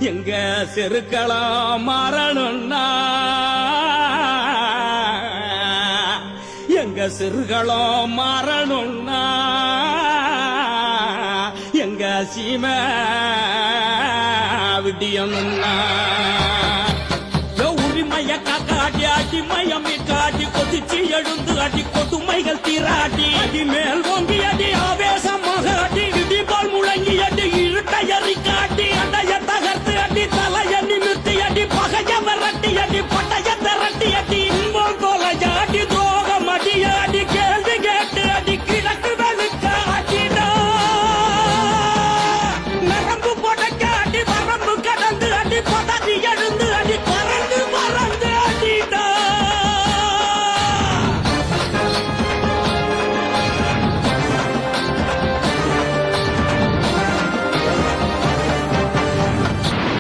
எங்க செருக்களம் மாறணும்னா எங்க சிறுகளம் மாறணும்னா எங்க சீம விடியணும்னா உரிமைய காக்காட்டி ஆட்டி மயம் காட்டி கொதிச்சு எழுந்து அடி கொடுமைகள் தீராட்டி அடி மேல் ஓங்கி அடி ஆவேசமாக அடி இடி போல் முழங்கி அடி